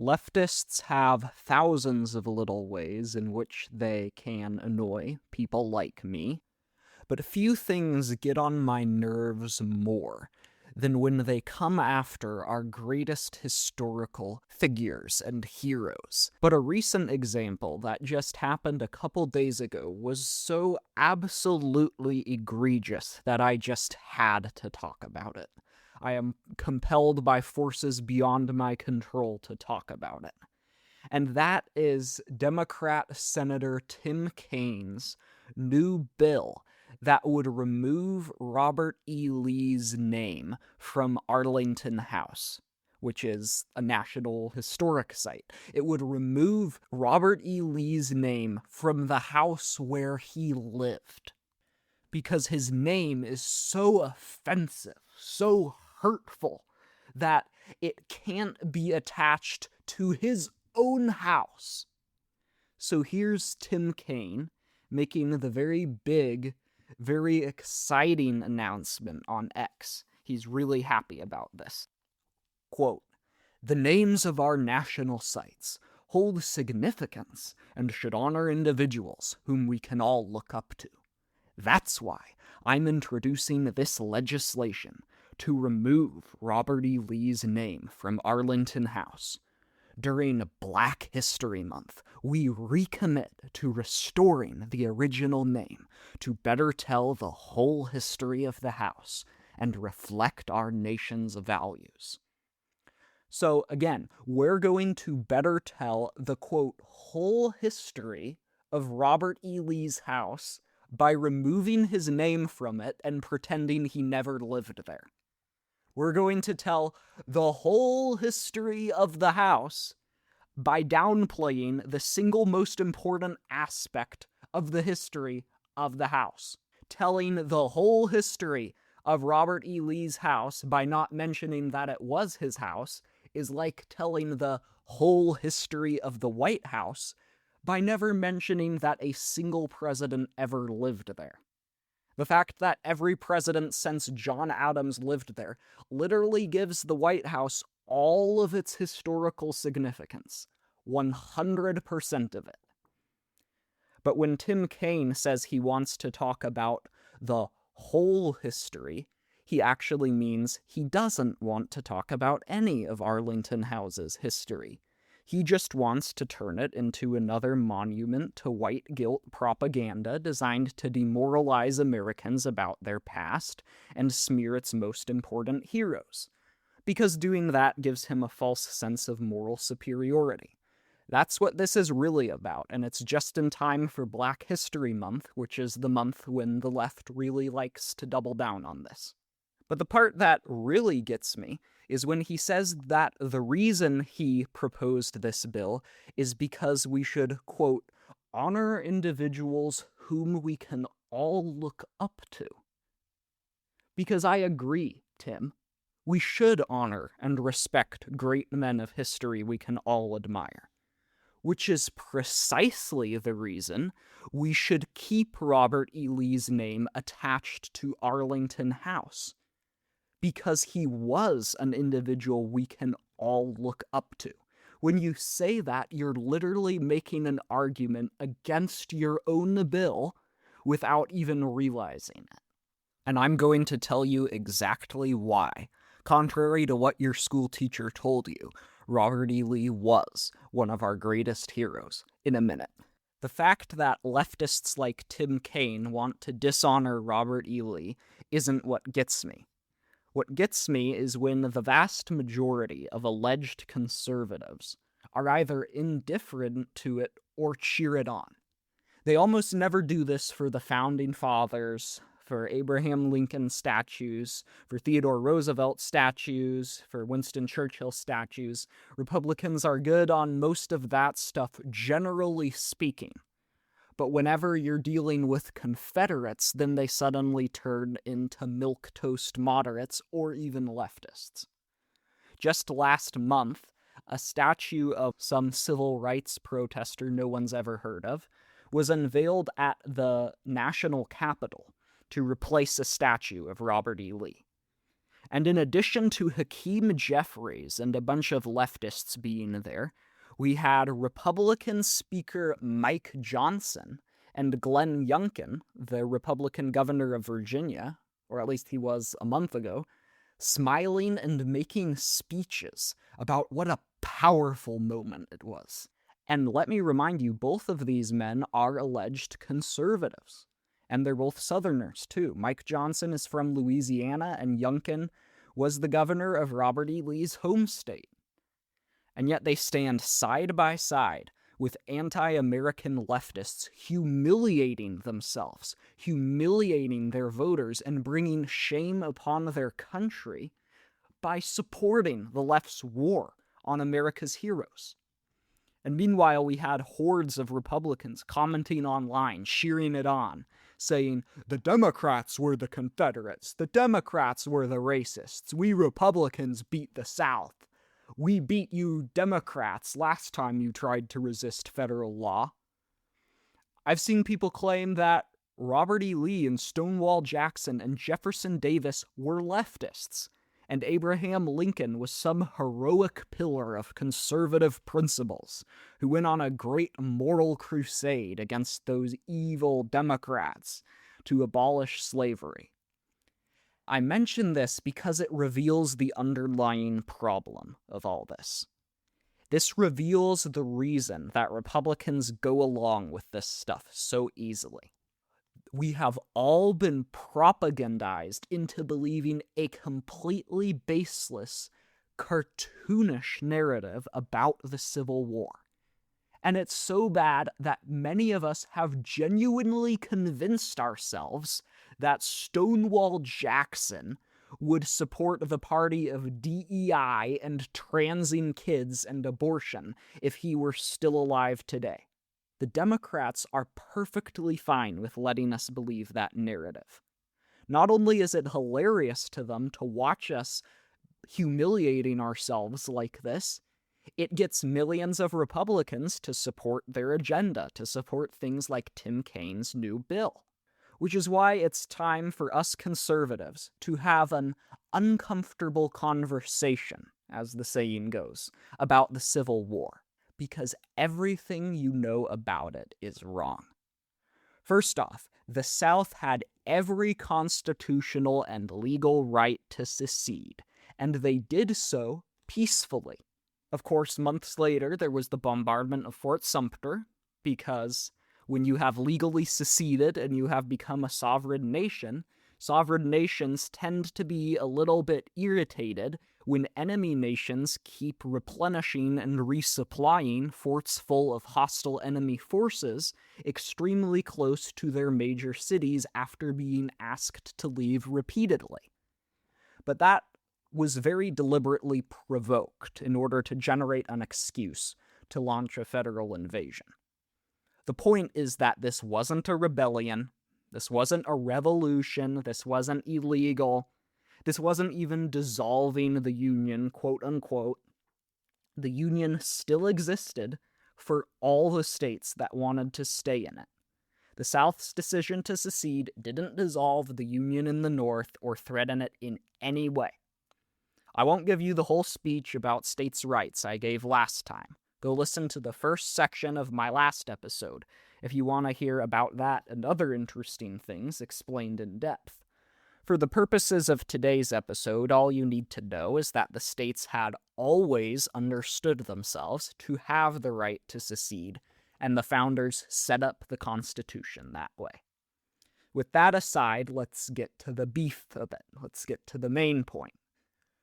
Leftists have thousands of little ways in which they can annoy people like me, but a few things get on my nerves more than when they come after our greatest historical figures and heroes. But a recent example that just happened a couple days ago was so absolutely egregious that I just had to talk about it. I am compelled by forces beyond my control to talk about it. And that is Democrat Senator Tim Kaine's new bill that would remove Robert E. Lee's name from Arlington House, which is a National Historic Site. It would remove Robert E. Lee's name from the house where he lived, because his name is so offensive, so hurtful, that it can't be attached to his own house. So here's Tim Kaine making the very big, very exciting announcement on X. He's really happy about this. Quote, "The names of our national sites hold significance and should honor individuals whom we can all look up to. That's why I'm introducing this legislation to remove Robert E. Lee's name from Arlington House. During Black History Month, we recommit to restoring the original name to better tell the whole history of the house and reflect our nation's values." So again, we're going to better tell the, quote, whole history of Robert E. Lee's house by removing his name from it and pretending he never lived there. We're going to tell the whole history of the house by downplaying the single most important aspect of the history of the house. Telling the whole history of Robert E. Lee's house by not mentioning that it was his house is like telling the whole history of the White House by never mentioning that a single president ever lived there. The fact that every president since John Adams lived there literally gives the White House all of its historical significance, 100% of it. But when Tim Kaine says he wants to talk about the whole history, he actually means he doesn't want to talk about any of Arlington House's history. He just wants to turn it into another monument to white guilt propaganda designed to demoralize Americans about their past and smear its most important heroes, because doing that gives him a false sense of moral superiority. That's what this is really about, and it's just in time for Black History Month, which is the month when the left really likes to double down on this. But the part that really gets me is when he says that the reason he proposed this bill is because we should, quote, honor individuals whom we can all look up to. Because I agree, Tim. We should honor and respect great men of history we can all admire. Which is precisely the reason we should keep Robert E. Lee's name attached to Arlington House. Because he was an individual we can all look up to. When you say that, you're literally making an argument against your own bill without even realizing it. And I'm going to tell you exactly why. Contrary to what your school teacher told you, Robert E. Lee was one of our greatest heroes in a minute. The fact that leftists like Tim Kaine want to dishonor Robert E. Lee isn't what gets me. What gets me is when the vast majority of alleged conservatives are either indifferent to it or cheer it on. They almost never do this for the Founding Fathers, for Abraham Lincoln statues, for Theodore Roosevelt statues, for Winston Churchill statues. Republicans are good on most of that stuff, generally speaking. But whenever you're dealing with Confederates, then they suddenly turn into milquetoast moderates or even leftists. Just last month, a statue of some civil rights protester no one's ever heard of was unveiled at the National Capitol to replace a statue of Robert E. Lee. And in addition to Hakeem Jeffries and a bunch of leftists being there, we had Republican Speaker Mike Johnson and Glenn Youngkin, the Republican governor of Virginia, or at least he was a month ago, smiling and making speeches about what a powerful moment it was. And let me remind you, both of these men are alleged conservatives. And they're both Southerners, too. Mike Johnson is from Louisiana, and Youngkin was the governor of Robert E. Lee's home state. And yet they stand side by side with anti-American leftists humiliating themselves, humiliating their voters, and bringing shame upon their country by supporting the left's war on America's heroes. And meanwhile, we had hordes of Republicans commenting online, cheering it on, saying, the Democrats were the Confederates, the Democrats were the racists, we Republicans beat the South. We beat you Democrats last time you tried to resist federal law. I've seen people claim that Robert E. Lee and Stonewall Jackson and Jefferson Davis were leftists, and Abraham Lincoln was some heroic pillar of conservative principles who went on a great moral crusade against those evil Democrats to abolish slavery. I mention this because it reveals the underlying problem of all this. This reveals the reason that Republicans go along with this stuff so easily. We have all been propagandized into believing a completely baseless, cartoonish narrative about the Civil War. And it's so bad that many of us have genuinely convinced ourselves that Stonewall Jackson would support the party of DEI and transing kids and abortion if he were still alive today. The Democrats are perfectly fine with letting us believe that narrative. Not only is it hilarious to them to watch us humiliating ourselves like this, it gets millions of Republicans to support their agenda, to support things like Tim Kaine's new bill. Which is why it's time for us conservatives to have an uncomfortable conversation, as the saying goes, about the Civil War, because everything you know about it is wrong. First off, the South had every constitutional and legal right to secede, and they did so peacefully. Of course, months later, there was the bombardment of Fort Sumter, because when you have legally seceded and you have become a sovereign nations tend to be a little bit irritated when enemy nations keep replenishing and resupplying forts full of hostile enemy forces extremely close to their major cities after being asked to leave repeatedly. But that was very deliberately provoked in order to generate an excuse to launch a federal invasion. The point is that this wasn't a rebellion, this wasn't a revolution, this wasn't illegal, this wasn't even dissolving the Union, quote unquote. The Union still existed for all the states that wanted to stay in it. The South's decision to secede didn't dissolve the Union in the North or threaten it in any way. I won't give you the whole speech about states' rights I gave last time. Go listen to the first section of my last episode if you want to hear about that and other interesting things explained in depth. For the purposes of today's episode, all you need to know is that the states had always understood themselves to have the right to secede, and the founders set up the Constitution that way. With that aside, let's get to the beef of it. Let's get to the main point.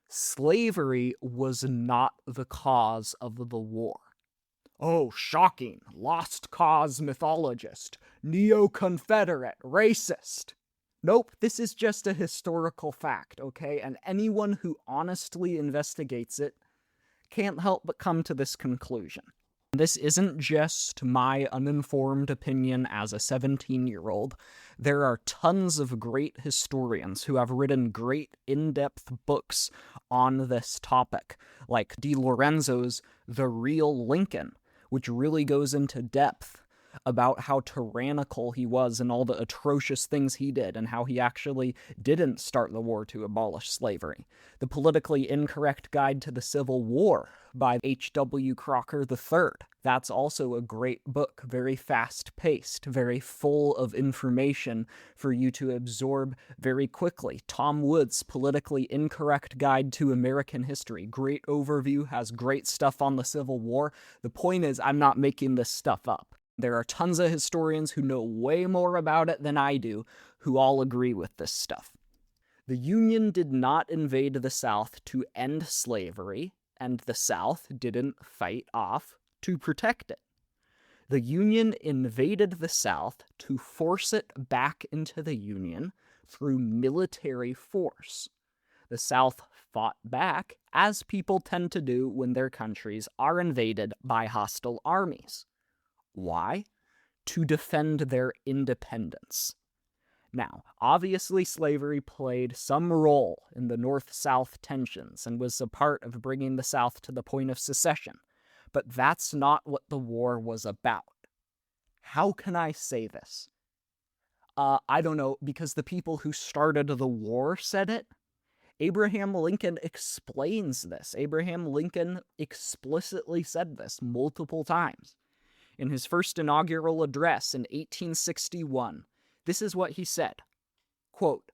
Slavery was not the cause of the war. Oh, shocking, lost cause mythologist, neo-Confederate, racist. Nope, this is just a historical fact, okay? And anyone who honestly investigates it can't help but come to this conclusion. This isn't just my uninformed opinion as a 17-year-old. There are tons of great historians who have written great in-depth books on this topic, like DiLorenzo's The Real Lincoln, which really goes into depth about how tyrannical he was and all the atrocious things he did and how he actually didn't start the war to abolish slavery. The Politically Incorrect Guide to the Civil War by H.W. Crocker III. That's also a great book, very fast-paced, very full of information for you to absorb very quickly. Tom Wood's Politically Incorrect Guide to American History. Great overview, has great stuff on the Civil War. The point is, I'm not making this stuff up. There are tons of historians who know way more about it than I do, who all agree with this stuff. The Union did not invade the South to end slavery, and the South didn't fight off to protect it. The Union invaded the South to force it back into the Union through military force. The South fought back, as people tend to do when their countries are invaded by hostile armies. Why? To defend their independence. Now, obviously slavery played some role in the North-South tensions and was a part of bringing the South to the point of secession, but that's not what the war was about. How can I say this? I don't know, because the people who started the war said it. Abraham Lincoln explains this. Abraham Lincoln explicitly said this multiple times. In his first inaugural address in 1861, this is what he said, quote,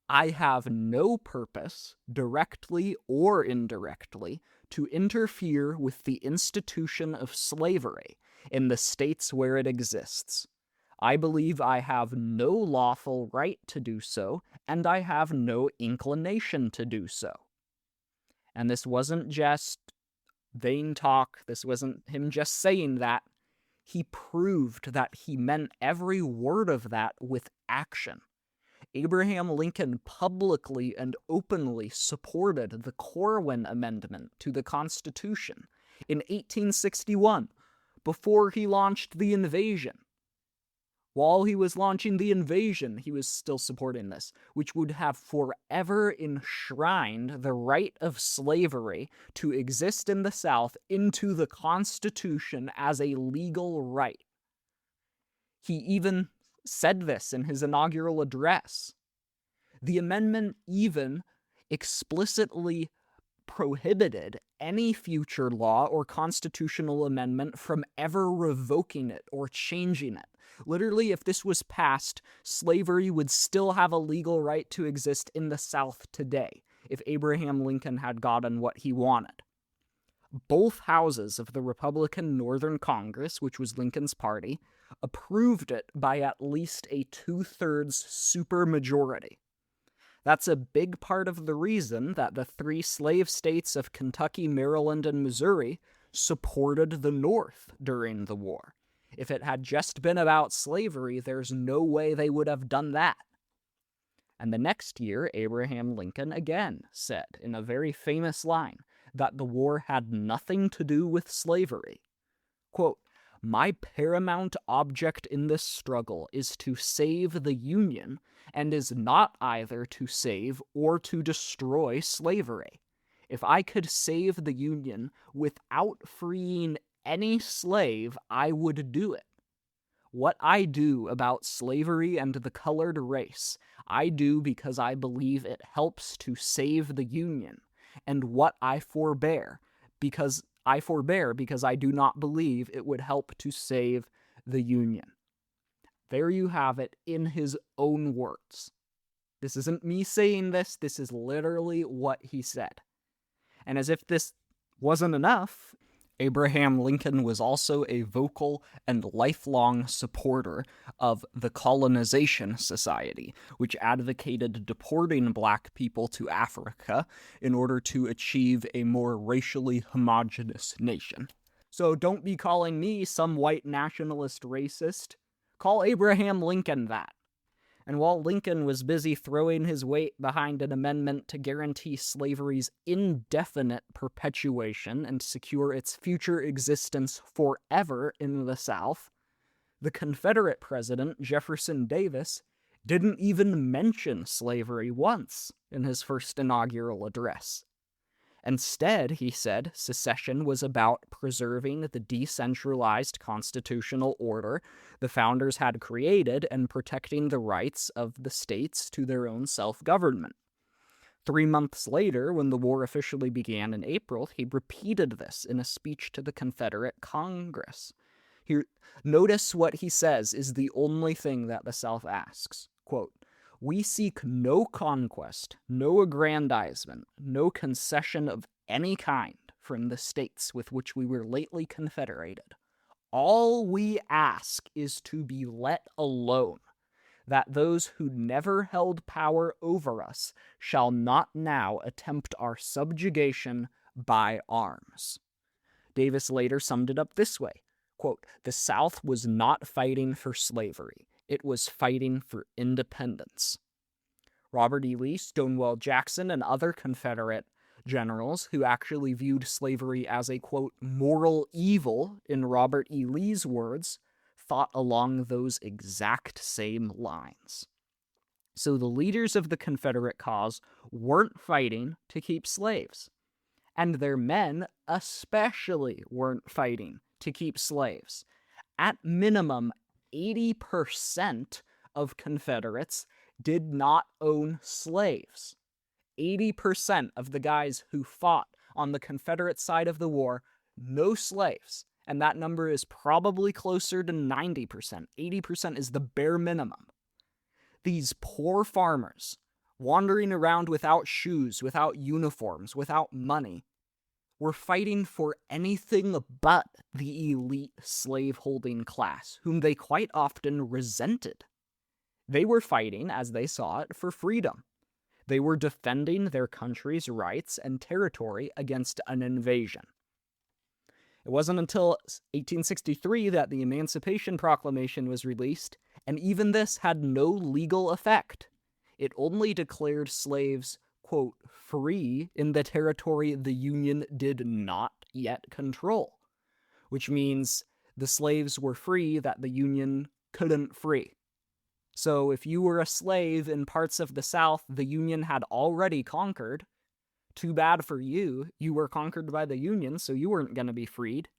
"I have no purpose, directly or indirectly, to interfere with the institution of slavery in the states where it exists. I believe I have no lawful right to do so, and I have no inclination to do so." And this wasn't just vain talk. This wasn't him just saying that. He proved that he meant every word of that with action. Abraham Lincoln publicly and openly supported the Corwin Amendment to the Constitution in 1861, before he launched the invasion. While he was launching the invasion, he was still supporting this, which would have forever enshrined the right of slavery to exist in the South into the Constitution as a legal right. He even said this in his inaugural address. The amendment even explicitly prohibited any future law or constitutional amendment from ever revoking it or changing it. Literally, if this was passed, slavery would still have a legal right to exist in the South today, if Abraham Lincoln had gotten what he wanted. Both houses of the Republican Northern Congress, which was Lincoln's party, approved it by at least a 2/3 supermajority. That's a big part of the reason that the 3 slave states of Kentucky, Maryland, and Missouri supported the North during the war. If it had just been about slavery, there's no way they would have done that. And the next year, Abraham Lincoln again said, in a very famous line, that the war had nothing to do with slavery. Quote, "My paramount object in this struggle is to save the Union, and is not either to save or to destroy slavery. If I could save the Union without freeing any slave, I would do it. What I do about slavery and the colored race, I do because I believe it helps to save the Union, and what I forbear because I do not believe it would help to save the Union." There you have it in his own words. This isn't me saying this is literally what he said. And as if this wasn't enough, Abraham Lincoln was also a vocal and lifelong supporter of the Colonization Society, which advocated deporting black people to Africa in order to achieve a more racially homogeneous nation. So don't be calling me some white nationalist racist. Call Abraham Lincoln that. And while Lincoln was busy throwing his weight behind an amendment to guarantee slavery's indefinite perpetuation and secure its future existence forever in the South, the Confederate president, Jefferson Davis, didn't even mention slavery once in his first inaugural address. Instead, he said, secession was about preserving the decentralized constitutional order the founders had created and protecting the rights of the states to their own self-government. 3 months later, when the war officially began in April, he repeated this in a speech to the Confederate Congress. Here, notice what he says is the only thing that the South asks. Quote, "We seek no conquest, no aggrandizement, no concession of any kind from the states with which we were lately confederated. All we ask is to be let alone, that those who never held power over us shall not now attempt our subjugation by arms." Davis later summed it up this way, quote, "The South was not fighting for slavery. It was fighting for independence." Robert E. Lee, Stonewall Jackson, and other Confederate generals who actually viewed slavery as a, quote, "moral evil," in Robert E. Lee's words, thought along those exact same lines. So the leaders of the Confederate cause weren't fighting to keep slaves, and their men especially weren't fighting to keep slaves. At minimum, 80% of Confederates did not own slaves. 80% of the guys who fought on the Confederate side of the war, no slaves. And that number is probably closer to 90%. 80% is the bare minimum. These poor farmers, wandering around without shoes, without uniforms, without money, were fighting for anything but the elite slave-holding class, whom they quite often resented. They were fighting, as they saw it, for freedom. They were defending their country's rights and territory against an invasion. It wasn't until 1863 that the Emancipation Proclamation was released, and even this had no legal effect. It only declared slaves, quote, "free" in the territory the Union did not yet control, which means the slaves were free that the Union couldn't free. So if you were a slave in parts of the South the Union had already conquered, too bad for you. You were conquered by the Union, so you weren't going to be freed.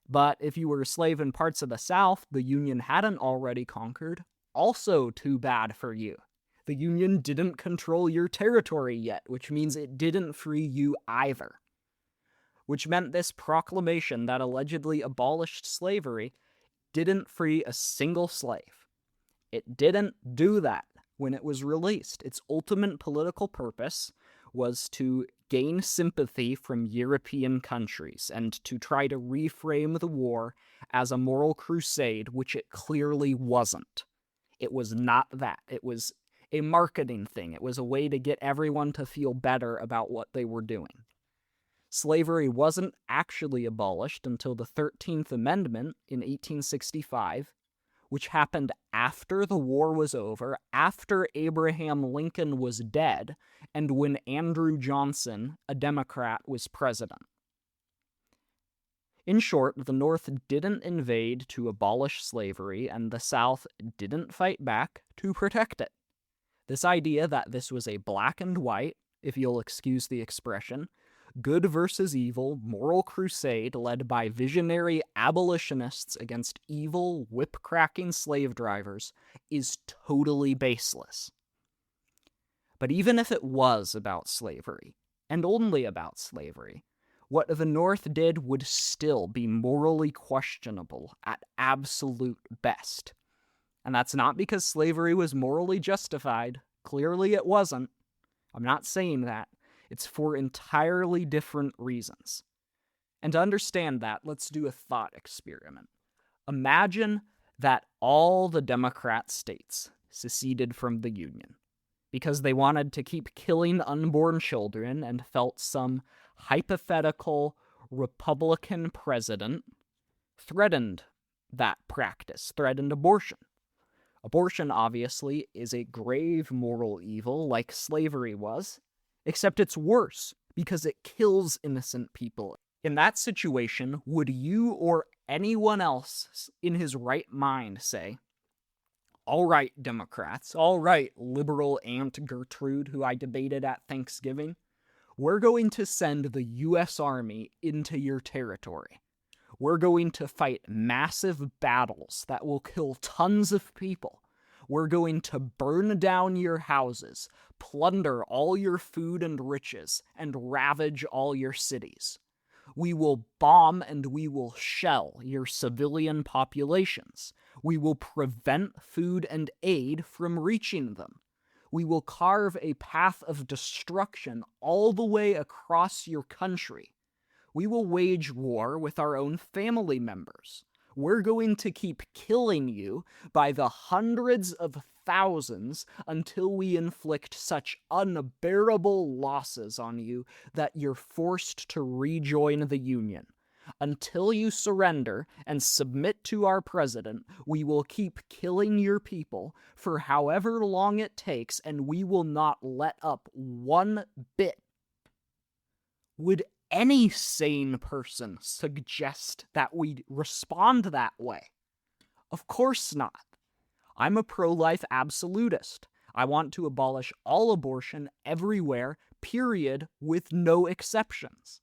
But if you were a slave in parts of the South the Union hadn't already conquered, also too bad for you. The Union didn't control your territory yet, which means it didn't free you either. Which meant this proclamation that allegedly abolished slavery didn't free a single slave. It didn't do that when it was released. Its ultimate political purpose was to gain sympathy from European countries and to try to reframe the war as a moral crusade, which it clearly wasn't. It was not that. It was a marketing thing. It was a way to get everyone to feel better about what they were doing. Slavery wasn't actually abolished until the 13th Amendment in 1865, which happened after the war was over, after Abraham Lincoln was dead, and when Andrew Johnson, a Democrat, was president. In short, the North didn't invade to abolish slavery, and the South didn't fight back to protect it. This idea that this was a black and white, if you'll excuse the expression, good versus evil moral crusade led by visionary abolitionists against evil, whip-cracking slave drivers is totally baseless. But even if it was about slavery, and only about slavery, what the North did would still be morally questionable at absolute best. And that's not because slavery was morally justified. Clearly it wasn't. I'm not saying that. It's for entirely different reasons. And to understand that, let's do a thought experiment. Imagine that all the Democrat states seceded from the Union because they wanted to keep killing unborn children and felt some hypothetical Republican president threatened that practice, threatened abortion. Abortion, obviously, is a grave moral evil like slavery was, except it's worse because it kills innocent people. In that situation, would you or anyone else in his right mind say, "All right, Democrats, all right, liberal Aunt Gertrude, who I debated at Thanksgiving, We're going to send the U.S. Army into your territory. We're going to fight massive battles that will kill tons of people. We're going to burn down your houses, plunder all your food and riches, and ravage all your cities. We will bomb and we will shell your civilian populations. We will prevent food and aid from reaching them. We will carve a path of destruction all the way across your country. We will wage war with our own family members. We're going to keep killing you by the hundreds of thousands until we inflict such unbearable losses on you that you're forced to rejoin the Union. Until you surrender and submit to our president, we will keep killing your people for however long it takes, and we will not let up one bit. Would any sane person suggest that we respond that way? Of course not. I'm a pro-life absolutist. I want to abolish all abortion everywhere, period, with no exceptions.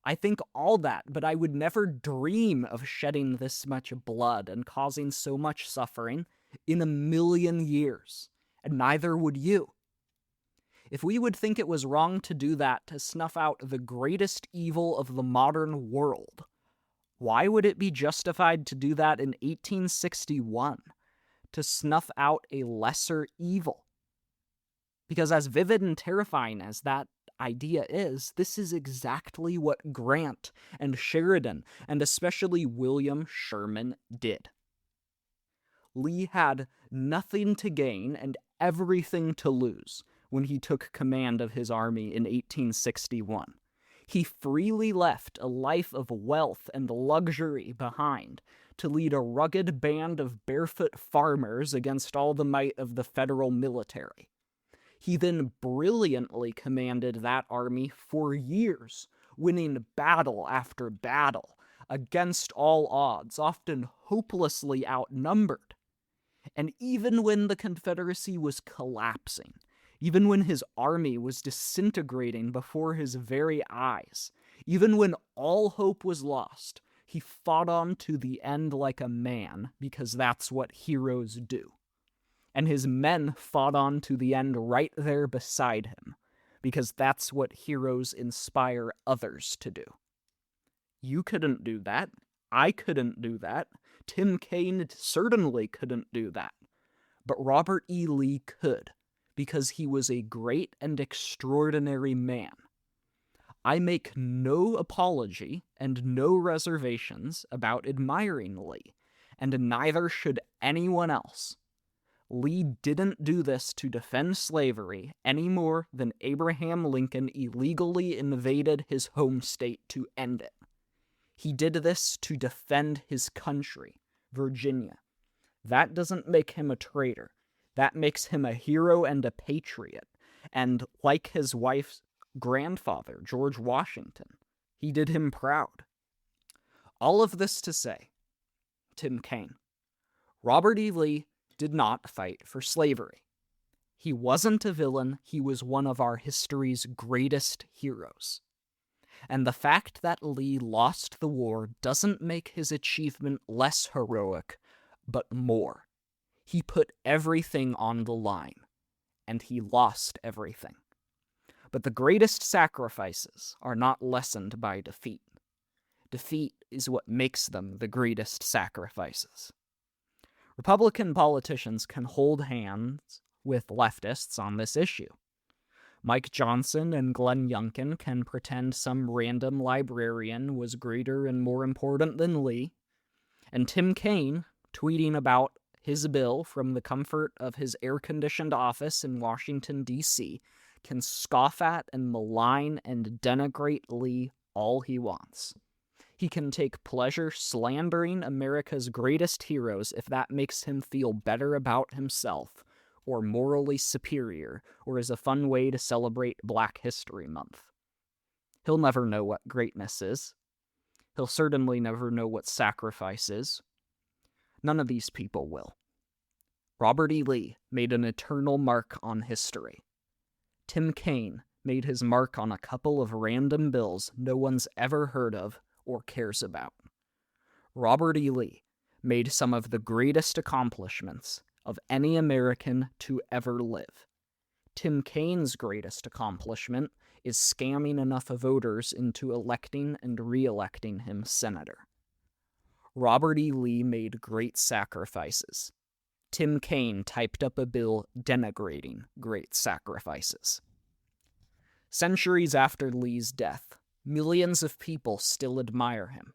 I think all that, but I would never dream of shedding this much blood and causing so much suffering in a million years, and neither would you. If we would think it was wrong to do that to snuff out the greatest evil of the modern world, why would it be justified to do that in 1861, to snuff out a lesser evil? Because as vivid and terrifying as that idea is, this is exactly what Grant and Sheridan, and especially William Sherman, did. Lee had nothing to gain and everything to lose when he took command of his army in 1861. He freely left a life of wealth and luxury behind to lead a rugged band of barefoot farmers against all the might of the federal military. He then brilliantly commanded that army for years, winning battle after battle, against all odds, often hopelessly outnumbered. And even when the Confederacy was collapsing, even when his army was disintegrating before his very eyes, even when all hope was lost, he fought on to the end like a man, because that's what heroes do. And his men fought on to the end right there beside him, because that's what heroes inspire others to do. You couldn't do that. I couldn't do that. Tim Kaine certainly couldn't do that. But Robert E. Lee could, because he was a great and extraordinary man. I make no apology and no reservations about admiring Lee, and neither should anyone else. Lee didn't do this to defend slavery any more than Abraham Lincoln illegally invaded his home state to end it. He did this to defend his country, Virginia. That doesn't make him a traitor. That makes him a hero and a patriot. And like his wife's grandfather, George Washington, he did him proud. All of this to say, Tim Kaine, Robert E. Lee did not fight for slavery. He wasn't a villain, he was one of our history's greatest heroes. And the fact that Lee lost the war doesn't make his achievement less heroic, but more. He put everything on the line, and he lost everything. But the greatest sacrifices are not lessened by defeat. Defeat is what makes them the greatest sacrifices. Republican politicians can hold hands with leftists on this issue. Mike Johnson and Glenn Youngkin can pretend some random librarian was greater and more important than Lee, and Tim Kaine, tweeting about his bill from the comfort of his air-conditioned office in Washington, D.C., can scoff at and malign and denigrate Lee all he wants. He can take pleasure slandering America's greatest heroes if that makes him feel better about himself, or morally superior, or is a fun way to celebrate Black History Month. He'll never know what greatness is. He'll certainly never know what sacrifice is. None of these people will. Robert E. Lee made an eternal mark on history. Tim Kaine made his mark on a couple of random bills no one's ever heard of or cares about. Robert E. Lee made some of the greatest accomplishments of any American to ever live. Tim Kaine's greatest accomplishment is scamming enough voters into electing and re-electing him senator. Robert E. Lee made great sacrifices. Tim Kaine typed up a bill denigrating great sacrifices. Centuries after Lee's death, millions of people still admire him,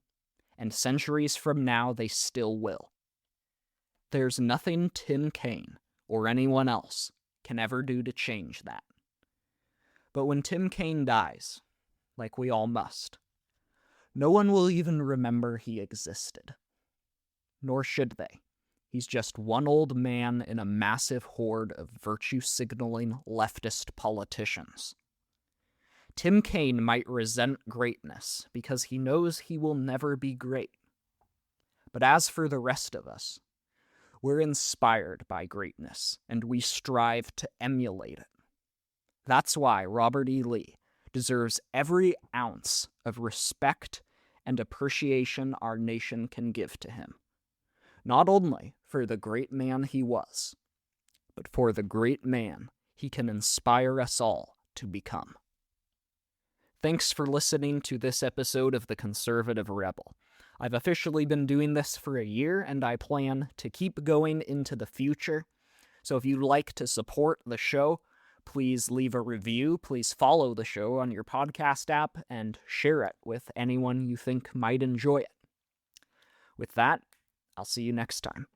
and centuries from now they still will. There's nothing Tim Kaine, or anyone else, can ever do to change that. But when Tim Kaine dies, like we all must, no one will even remember he existed. Nor should they. He's just one old man in a massive horde of virtue-signaling leftist politicians. Tim Kaine might resent greatness because he knows he will never be great. But as for the rest of us, we're inspired by greatness, and we strive to emulate it. That's why Robert E. Lee deserves every ounce of respect and appreciation our nation can give to him. Not only for the great man he was, but for the great man he can inspire us all to become. Thanks for listening to this episode of The Conservative Rebel. I've officially been doing this for a year, and I plan to keep going into the future. So if you'd like to support the show, please leave a review, please follow the show on your podcast app, and share it with anyone you think might enjoy it. With that, I'll see you next time.